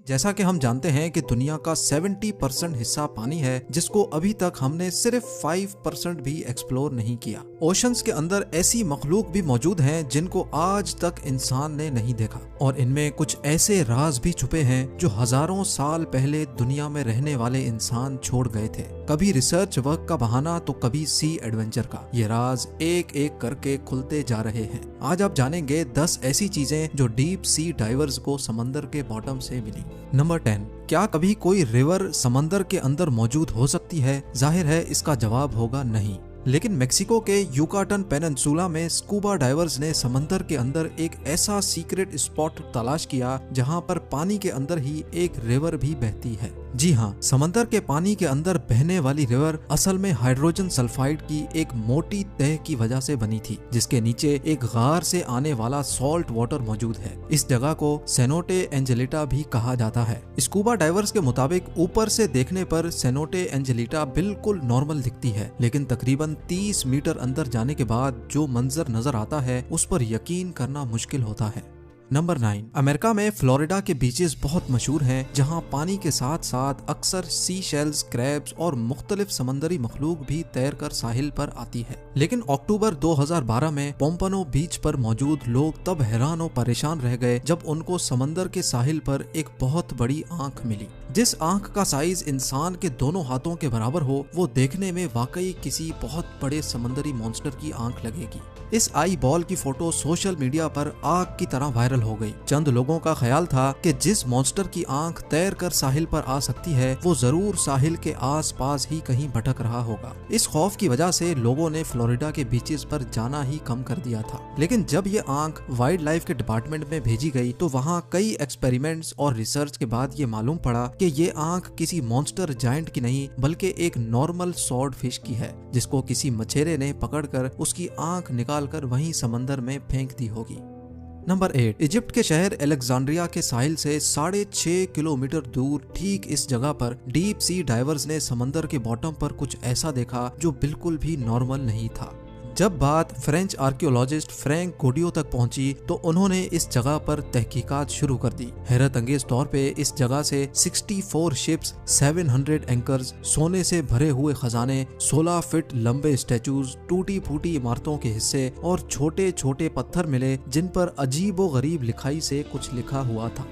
जैसा कि हम जानते हैं कि दुनिया का 70% हिस्सा पानी है, जिसको अभी तक हमने सिर्फ 5% भी एक्सप्लोर नहीं किया। ओशंस के अंदर ऐसी मखलूक भी मौजूद हैं जिनको आज तक इंसान ने नहीं देखा, और इनमें कुछ ऐसे राज भी छुपे हैं जो हजारों साल पहले दुनिया में रहने वाले इंसान छोड़ गए थे। कभी रिसर्च वर्क का बहाना तो कभी सी एडवेंचर का। ये राज एक एक करके खुलते जा रहे हैं। आज आप जानेंगे 10 ऐसी चीजें जो डीप सी डाइवर्स को समंदर के बॉटम से मिली। नंबर 10, क्या कभी कोई रिवर समंदर के अंदर मौजूद हो सकती है? जाहिर है इसका जवाब होगा नहीं। लेकिन मेक्सिको के युकाटन पेनिनसुला में स्कूबा डाइवर्स ने समंदर के अंदर एक ऐसा सीक्रेट स्पॉट तलाश किया जहां पर पानी के अंदर ही एक रिवर भी बहती है। जी हाँ, समंदर के पानी के अंदर बहने वाली रिवर असल में हाइड्रोजन सल्फाइड की एक मोटी तह की वजह से बनी थी, जिसके नीचे एक गार से आने वाला सॉल्ट वाटर मौजूद है। इस जगह को सेनोटे एंजेलिटा भी कहा जाता है। स्कूबा डाइवर्स के मुताबिक ऊपर से देखने पर सेनोटे एंजेलिटा बिल्कुल नॉर्मल दिखती है, लेकिन तकरीबन 30 मीटर अंदर जाने के बाद जो मंजर नजर आता है उस पर यकीन करना मुश्किल होता है। नंबर 9, अमेरिका में फ्लोरिडा के बीचेस बहुत मशहूर हैं, जहां पानी के साथ साथ अक्सर सी शेल्स, क्रैब्स और मुख्तलिफ समंदरी मखलूक भी तैरकर साहिल पर आती है। लेकिन अक्टूबर 2012 में पोम्पनो बीच पर मौजूद लोग तब हैरान और परेशान रह गए जब उनको समंदर के साहिल पर एक बहुत बड़ी आंख मिली। जिस आंख का साइज इंसान के दोनों हाथों के बराबर हो, वो देखने में वाकई किसी बहुत बड़े समंदरी मॉन्स्टर की आंख लगेगी। इस आई बॉल की फोटो सोशल मीडिया पर आग की तरह वायरल हो गई। चंद लोगों का ख्याल था कि जिस मॉन्स्टर की आंख तैर कर साहिल पर आ सकती है, वो जरूर साहिल के आसपास ही कहीं भटक रहा होगा। इस खौफ की वजह से लोगों ने फ्लोरिडा के बीचेस पर जाना ही कम कर दिया था। लेकिन जब ये आंख वाइल्ड लाइफ के डिपार्टमेंट में भेजी गई तो वहाँ कई एक्सपेरिमेंट्स और रिसर्च के बाद ये मालूम पड़ा कि ये आंख किसी मॉन्स्टर जायंट की नहीं बल्कि एक नॉर्मल स्वॉर्ड फिश की है, जिसको किसी मछेरे ने पकड़कर उसकी आंख निकालकर वहीं समंदर में फेंक दी होगी। नंबर 8, इजिप्ट के शहर अलेक्जेंड्रिया के साहिल से 6.5 किलोमीटर दूर ठीक इस जगह पर डीप सी डाइवर्स ने समंदर के बॉटम पर कुछ ऐसा देखा जो बिल्कुल भी नॉर्मल नहीं था। जब बात फ्रेंच आर्कियोलॉजिस्ट फ्रैंक गोडियो तक पहुंची तो उन्होंने इस जगह पर तहकीकात शुरू कर दी। हैरत अंगेज तौर पे इस जगह से 64 शिप्स, 700 एंकर्स, सोने से भरे हुए खजाने, 16 फीट लंबे स्टैचूज, टूटी फूटी इमारतों के हिस्से और छोटे छोटे पत्थर मिले जिन पर अजीबो गरीब लिखाई से कुछ लिखा हुआ था।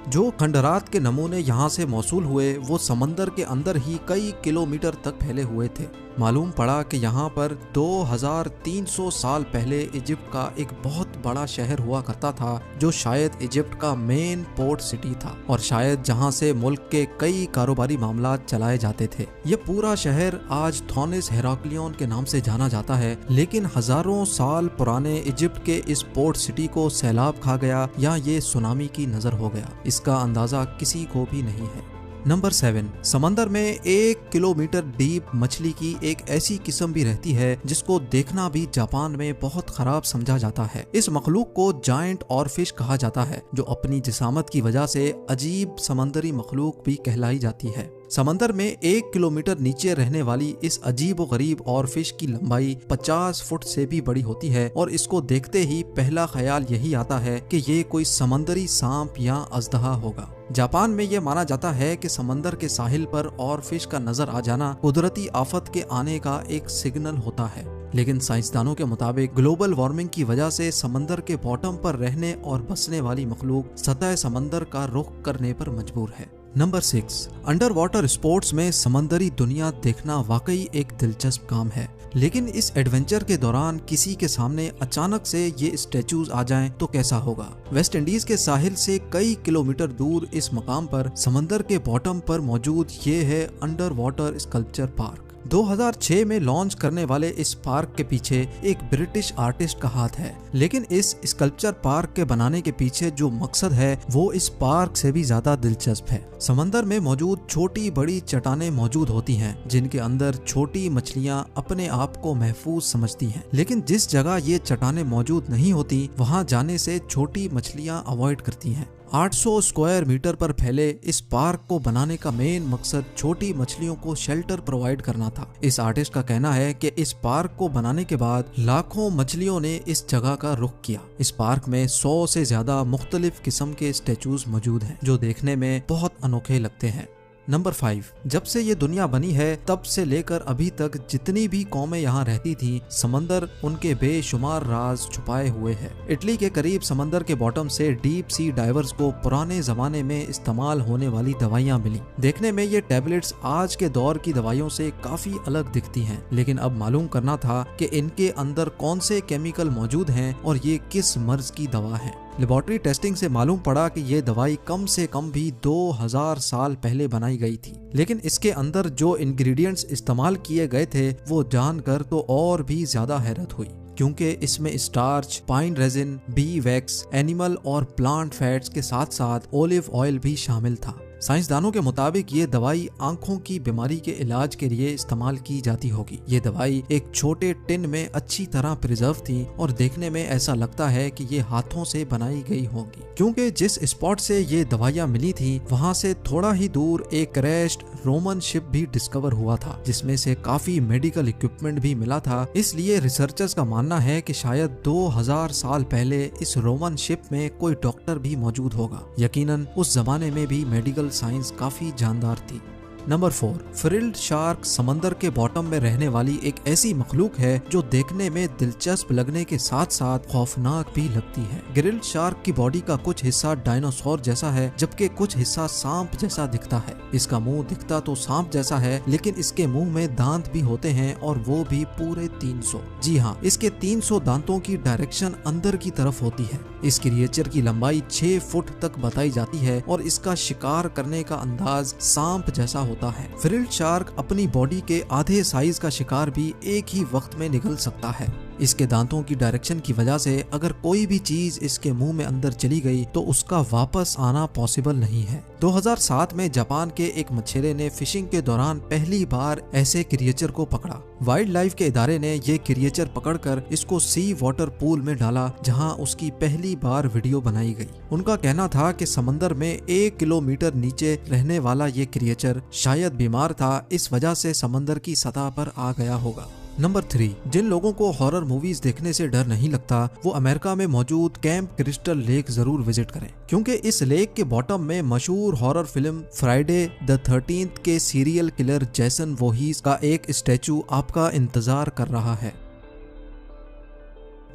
जो खंडरात के नमूने यहाँ से मौसूल हुए वो समंदर के अंदर ही कई किलोमीटर तक फैले हुए थे। मालूम पड़ा कि यहाँ पर 2300 साल पहले इजिप्ट का एक बहुत बड़ा शहर हुआ करता था, जो शायद इजिप्ट का मेन पोर्ट सिटी था और शायद जहाँ से मुल्क के कई कारोबारी मामला चलाए जाते थे। ये पूरा शहर आज थॉनिस हेराक्लियन के नाम से जाना जाता है, लेकिन हजारों साल पुराने इजिप्ट के इस पोर्ट सिटी को सैलाब खा गया या ये सुनामी की नजर हो गया, इसका अंदाजा किसी को भी नहीं है। नंबर 7, समंदर में 1 किलोमीटर डीप मछली की एक ऐसी किस्म भी रहती है जिसको देखना भी जापान में बहुत खराब समझा जाता है। इस मखलूक को जायंट और फिश कहा जाता है, जो अपनी जिसामत की वजह से अजीब समंदरी मखलूक भी कहलाई जाती है। समंदर में 1 किलोमीटर नीचे रहने वाली इस अजीब व गरीब और फिश की लंबाई 50 फुट से भी बड़ी होती है और इसको देखते ही पहला ख्याल यही आता है कि ये कोई समंदरी सांप या अजदहा होगा। जापान में ये माना जाता है कि समंदर के साहिल पर और फिश का नजर आ जाना कुदरती आफत के आने का एक सिग्नल होता है। लेकिन साइंसदानों के मुताबिक ग्लोबल वार्मिंग की वजह से समंदर के बॉटम पर रहने और बसने वाली मखलूक सतह समंदर का रुख करने पर मजबूर है। नंबर 6, अंडर वाटर स्पोर्ट्स में समंदरी दुनिया देखना वाकई एक दिलचस्प काम है, लेकिन इस एडवेंचर के दौरान किसी के सामने अचानक से ये स्टैचूज आ जाएं तो कैसा होगा। वेस्ट इंडीज के साहिल से कई किलोमीटर दूर इस मकाम पर समंदर के बॉटम पर मौजूद ये है अंडर वाटर स्कल्पचर पार्क। 2006 में लॉन्च करने वाले इस पार्क के पीछे एक ब्रिटिश आर्टिस्ट का हाथ है, लेकिन इस स्कल्पचर पार्क के बनाने के पीछे जो मकसद है वो इस पार्क से भी ज्यादा दिलचस्प है। समंदर में मौजूद छोटी बड़ी चट्टानें मौजूद होती हैं, जिनके अंदर छोटी मछलियां अपने आप को महफूज समझती हैं, लेकिन जिस जगह ये चट्टानें मौजूद नहीं होती वहां जाने से छोटी मछलियां अवॉइड करती हैं। 800 स्क्वायर मीटर पर फैले इस पार्क को बनाने का मेन मकसद छोटी मछलियों को शेल्टर प्रोवाइड करना था। इस आर्टिस्ट का कहना है कि इस पार्क को बनाने के बाद लाखों मछलियों ने इस जगह का रुख किया। इस पार्क में 100 से ज्यादा मुख्तलिफ किस्म के स्टेचूज मौजूद हैं जो देखने में बहुत अनोखे लगते हैं। नंबर 5, जब से ये दुनिया बनी है तब से लेकर अभी तक जितनी भी कौमें यहाँ रहती थी, समंदर उनके बेशुमार राज छुपाए हुए है। इटली के करीब समंदर के बॉटम से डीप सी डाइवर्स को पुराने जमाने में इस्तेमाल होने वाली दवाइयाँ मिली। देखने में ये टैबलेट्स आज के दौर की दवाइयों से काफी अलग दिखती हैं, लेकिन अब मालूम करना था कि इनके अंदर कौन से केमिकल मौजूद हैं और ये किस मर्ज की दवा है। लेबोरेटरी टेस्टिंग से मालूम पड़ा कि ये दवाई कम से कम भी 2000 साल पहले बनाई गई थी, लेकिन इसके अंदर जो इंग्रेडिएंट्स इस्तेमाल किए गए थे वो जानकर तो और भी ज्यादा हैरत हुई, क्योंकि इसमें starch, pine resin, B wax, animal और प्लांट फैट्स के साथ साथ ओलिव ऑयल भी शामिल था। साइंसदानों के मुताबिक ये दवाई आंखों की बीमारी के इलाज के लिए इस्तेमाल की जाती होगी। ये दवाई एक छोटे टिन में अच्छी तरह प्रिजर्व थी और देखने में ऐसा लगता है कि ये हाथों से बनाई गई होगी, क्योंकि जिस स्पॉट से ये दवाइयाँ मिली थी वहाँ से थोड़ा ही दूर एक क्रैश्ड रोमन शिप भी डिस्कवर हुआ था, जिसमें से काफी मेडिकल इक्विपमेंट भी मिला था। इसलिए रिसर्चर्स का मानना है कि शायद 2000 साल पहले इस रोमन शिप में कोई डॉक्टर भी मौजूद होगा। यकीनन उस जमाने में भी मेडिकल साइंस काफी जानदार थी। नंबर 4, फ्रिल्ड शार्क समंदर के बॉटम में रहने वाली एक ऐसी मखलूक है जो देखने में दिलचस्प लगने के साथ साथ खौफनाक भी लगती है। ग्रिल्ड शार्क की बॉडी का कुछ हिस्सा डायनासोर जैसा है, जबकि कुछ हिस्सा सांप जैसा दिखता है। इसका मुंह दिखता तो सांप जैसा है, लेकिन इसके मुंह में दांत भी होते हैं और वो भी पूरे 300। जी हाँ, इसके 300 दांतों की डायरेक्शन अंदर की तरफ होती है। इस क्रिएचर की लंबाई 6 फुट तक बताई जाती है और इसका शिकार करने का अंदाज सांप जैसा होता है। फ्रिल्ड शार्क अपनी बॉडी के आधे साइज का शिकार भी एक ही वक्त में निगल सकता है। इसके दांतों की डायरेक्शन की वजह से अगर कोई भी चीज इसके मुंह में अंदर चली गई तो उसका वापस आना पॉसिबल नहीं है। 2007 में जापान के एक मछेरे ने फिशिंग के दौरान पहली बार ऐसे क्रिएचर को पकड़ा। वाइल्ड लाइफ के इदारे ने ये क्रिएचर पकड़कर इसको सी वाटर पूल में डाला, जहां उसकी पहली बार वीडियो बनाई गई। उनका कहना था कि समंदर में 1 किलोमीटर नीचे रहने वाला ये क्रिएचर शायद बीमार था, इस वजह से समंदर की सतह पर आ गया होगा। नंबर 3, जिन लोगों को हॉरर मूवीज देखने से डर नहीं लगता वो अमेरिका में मौजूद कैंप क्रिस्टल लेक जरूर विजिट करें, क्योंकि इस लेक के बॉटम में मशहूर horror film Friday the 13th के सीरियल किलर जेसन वोहीस का एक स्टैचू आपका इंतजार कर रहा है।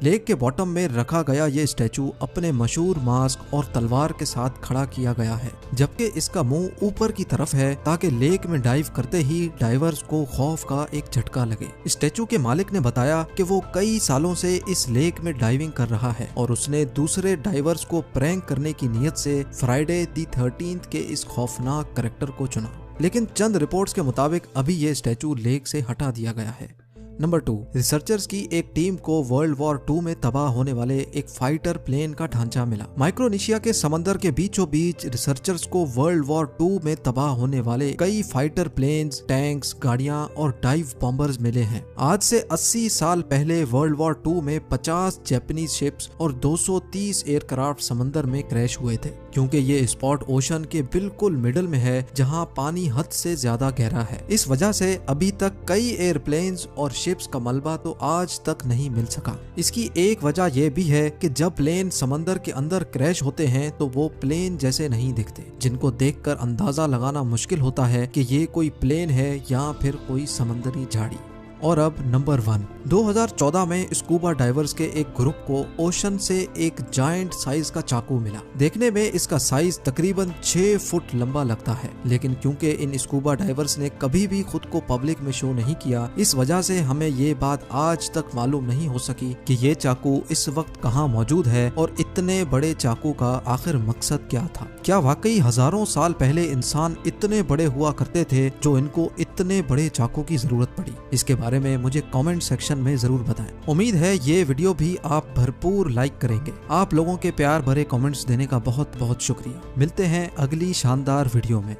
लेक के बॉटम में रखा गया ये स्टैचू अपने मशहूर मास्क और तलवार के साथ खड़ा किया गया है, जबकि इसका मुंह ऊपर की तरफ है ताकि लेक में डाइव करते ही डाइवर्स को खौफ का एक झटका लगे। स्टैचू के मालिक ने बताया कि वो कई सालों से इस लेक में डाइविंग कर रहा है और उसने दूसरे डाइवर्स को प्रैंक करने की नीयत से फ्राइडे द 13th के इस खौफनाक कैरेक्टर को चुना, लेकिन चंद रिपोर्ट्स के मुताबिक अभी ये स्टैचू लेक से हटा दिया गया है। नंबर 2, रिसर्चर्स की एक टीम को वर्ल्ड वॉर 2 में तबाह होने वाले एक फाइटर प्लेन का ढांचा मिला। माइक्रोनेशिया के समंदर के बीचों बीच रिसर्चर्स को वर्ल्ड वॉर 2 में तबाह होने वाले कई फाइटर प्लेन्स, टैंक्स, गाड़ियां और डाइव बॉम्बर्स मिले हैं। आज से 80 साल पहले वर्ल्ड वॉर 2 में 50 जापानीज शिप्स और 230 एयरक्राफ्ट समंदर में क्रैश हुए थे, क्योंकि ये स्पॉट ओशन के बिल्कुल मिडल में है जहां पानी हद से ज्यादा गहरा है। इस वजह से अभी तक कई एयरप्लेन्स और शिप्स का मलबा तो आज तक नहीं मिल सका। इसकी एक वजह यह भी है कि जब प्लेन समंदर के अंदर क्रैश होते हैं तो वो प्लेन जैसे नहीं दिखते, जिनको देखकर अंदाजा लगाना मुश्किल होता है कि ये कोई प्लेन है या फिर कोई समंदरी झाड़ी। और अब नंबर 1, 2014 में स्कूबा डाइवर्स के एक ग्रुप को ओशन से एक जायंट साइज का चाकू मिला। देखने में इसका साइज तकरीबन 6 फुट लंबा लगता है, लेकिन क्योंकि इन स्कूबा डाइवर्स ने कभी भी खुद को पब्लिक में शो नहीं किया, इस वजह से हमें ये बात आज तक मालूम नहीं हो सकी कि ये चाकू इस वक्त कहाँ मौजूद है और इतने बड़े चाकू का आखिर मकसद क्या था। क्या वाकई हजारों साल पहले इंसान इतने बड़े हुआ करते थे जो इनको इतने बड़े चाकू की जरूरत पड़ी? इसके बारे में मुझे कमेंट सेक्शन में जरूर बताएं। उम्मीद है ये वीडियो भी आप भरपूर लाइक करेंगे। आप लोगों के प्यार भरे कमेंट्स देने का बहुत बहुत शुक्रिया। मिलते हैं अगली शानदार वीडियो में।